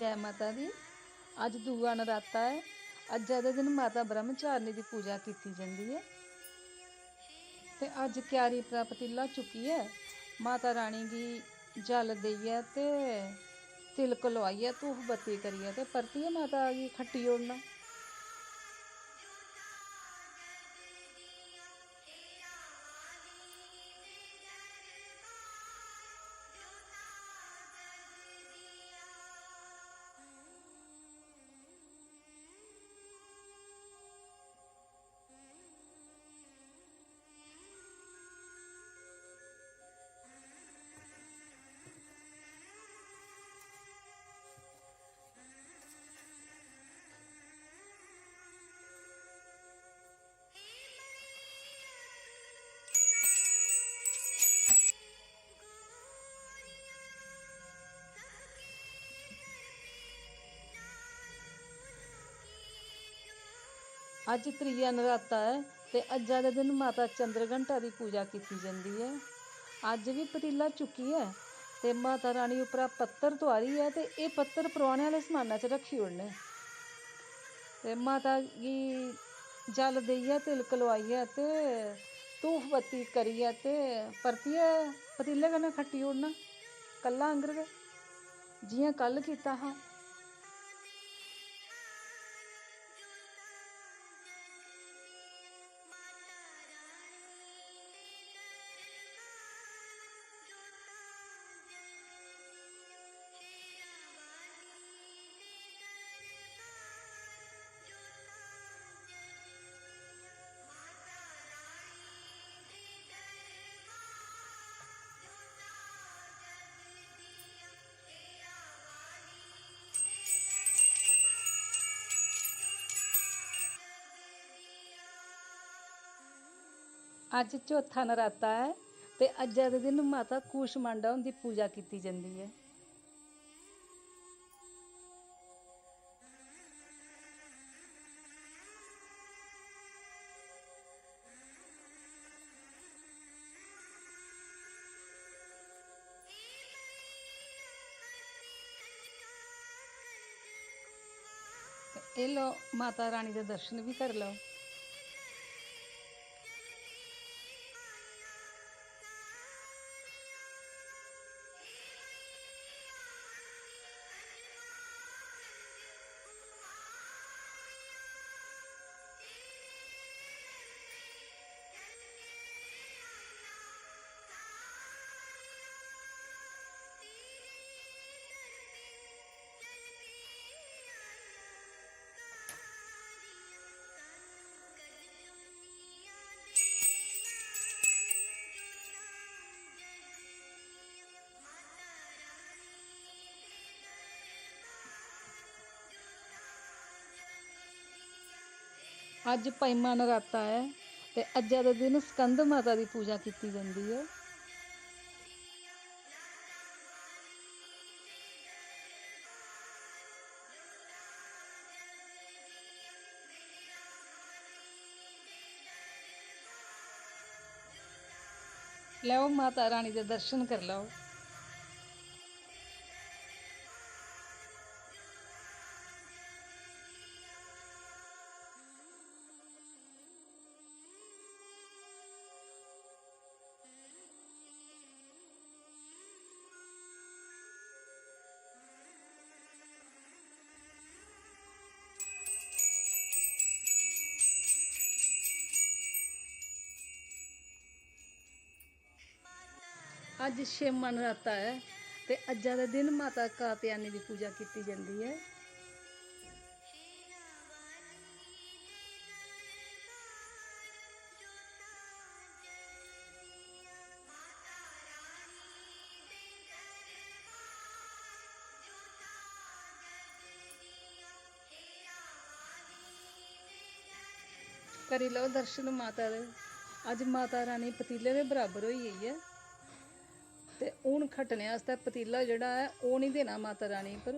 जय माता दी। अज दूआ नराता है। अज्जै दे दिन माता ब्रह्मचारिणी की पूजा की जाती है। ते अज क्यारी उप्परा पतीला चुक्कियै माता रानी गी जल देइयै ते तिलक लोआइयै धूफ बत्ती करियै ते परतियै माता गी खट्टी ओड़ना। अज त्रीया नराता है ते अज्जै दे दिन माता चंद्रघंटा की पूजा की जाती है। अज भी पतीला चुक्कियै ते माता रानी उप्परा पत्तर तोआरियै ते एह् पत्तर परवाने आह्ले समानै च रक्खी ओड़ने ते माता गी जल देइयै तिलक लोआइयै ते धूफ बत्ती करियै ते परतियै पतीले कन्नै खट्टी ओड़ना कल्ला आंगर गै जियां कल कीता हा। अज चौथा नराता है ते अज्जै दे दिन माता कूशमांडा हुंदी पूजा की जाती है। ये लो माता रानी के दर्शन भी कर लो। अज पंजवां नराता है ते अज्जै दे दिन स्कंद माता की पूजा की जाती है। लो माता रानी के दर्शन कर लो। अज छेवां नराता है ते अज्जै दे दिन माता कात्यायनी की पूजा की जाती है। करी लो दर्शन माता दे। अज माता रानी पतीले दे बराबर होई गई है ते हून खट्टने आस्तै पतीला जेह्ड़ा है ओह् नहीं देना माता रानी पर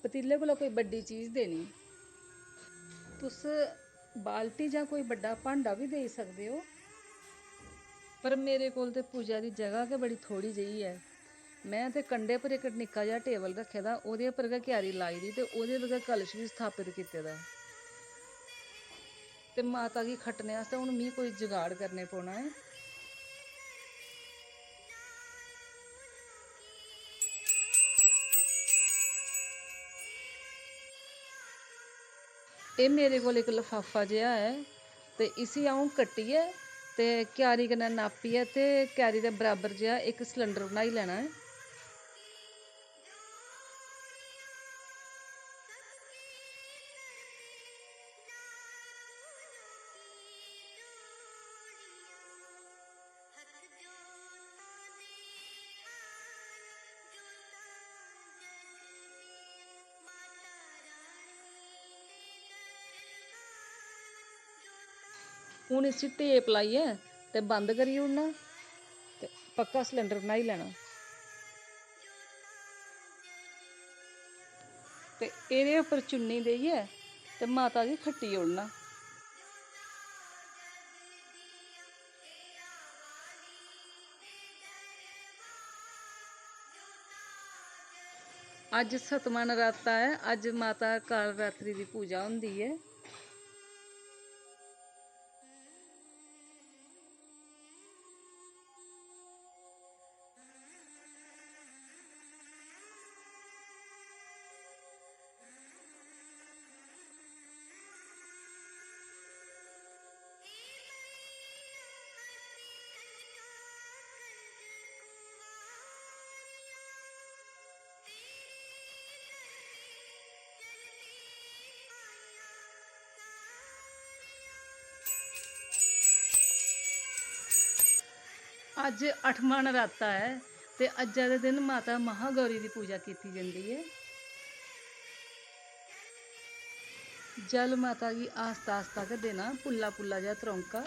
पतीले कोला कोई बड्डी चीज़ देनी। तुस बाल्टी जां कोई बड्डा भांडा भी देई सकदे हो पर मेरे कोल ते पूजा दी जगह गै बड़ी थोड़ी जेही है मैं ते कंढे पर एक निक्का जिहा टेबल रखे दा, ओह्दे उप्पर गै क्यारी लाई दी ते ओह्दे पर गै कलश बी स्थापित कीते दा। ते माता गी खट्टने आस्तै हून मिगी कोई जुगाड़ करने पौना ऐ। एह् मेरे कोल इक लफाफा जेहा ऐ ते इसी अ'ऊं कट्टियै ते क्यारी कन्नै नापियै ते क्यारी दे बराबर जेहा इक सिलंडर बनाई लैना ऐ। हून इसी टेप लाइयै ते बंद करी ओड़ना ते पक्का सिलंडर बनाई लैना। ते एह्दे उप्पर चुन्नी देइयै ते माता गी खट्टी ओड़ना। अज्ज सतमां नराता ऐ, अज्ज माता काल रात्रि दी पूजा होंदी ऐ। अज्ज 8वां नराता ऐ ते अज्जै दे दिन माता महागौरी दी पूजा कीती जंदी ऐ। जल माता गी आस्ता आस्ता गै देना, पुल्ला पुल्ला जेहा त्रौंका।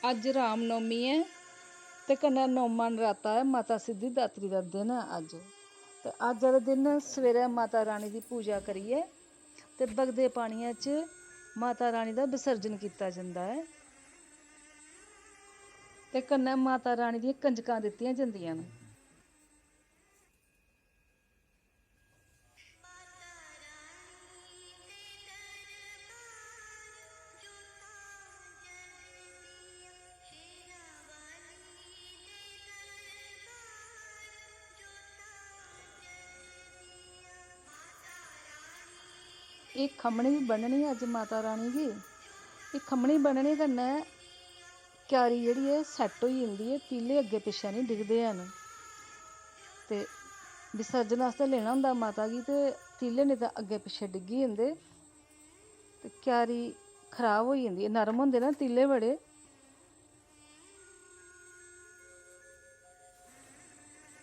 अज्ज रामनौमी ऐ ते कन्नै 9वां नराता ऐ, माता सिद्धी दात्री दा दिन ऐ अज्ज। ते अज्ज दे दिन सवेरै माता रानी दी पूजा करियै ते बगदे पानियै च माता रानी दा विसर्जन कीता जंदा ऐ। ते कन्नै माता रानी दियां कंजकां दित्तियां जंदियां न। एह् खम्मनी बी बन्ननी अज्ज माता रानी गी। एह् खम्मनी बन्नने कन्नै क्यारी जेह्ड़ी ऐ सैट्ट होई जंदी ऐ, तीले अग्गें पिच्छें निं डिगदे हैन। ते विसर्जन आस्तै लेना होंदा माता गी ते तीले नेईं तां अग्गें पिच्छें डिग्गी जंदे ते क्यारी खराब होई जंदी ऐ, नरम होंदे ना तीले बड़े।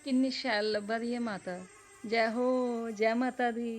किन्नी शैल लब्भा दी ऐ माता। जै हो, जै माता दी।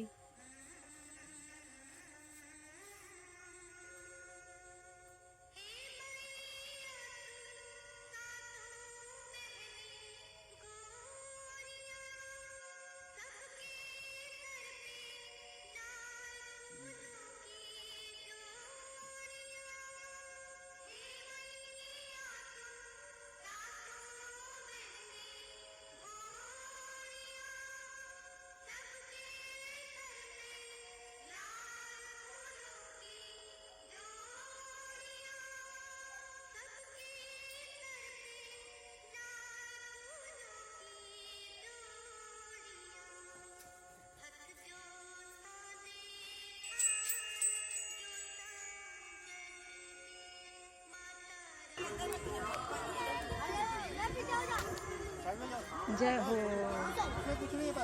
जय हो,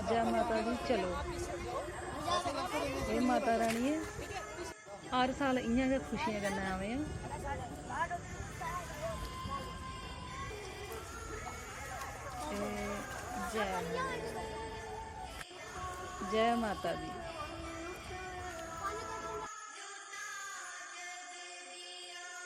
जय माता दी। चलो ये माता रानी है, हर साल इ'यां गै खुशियां कन्नै आवे आं। जय हो, जय माता दी।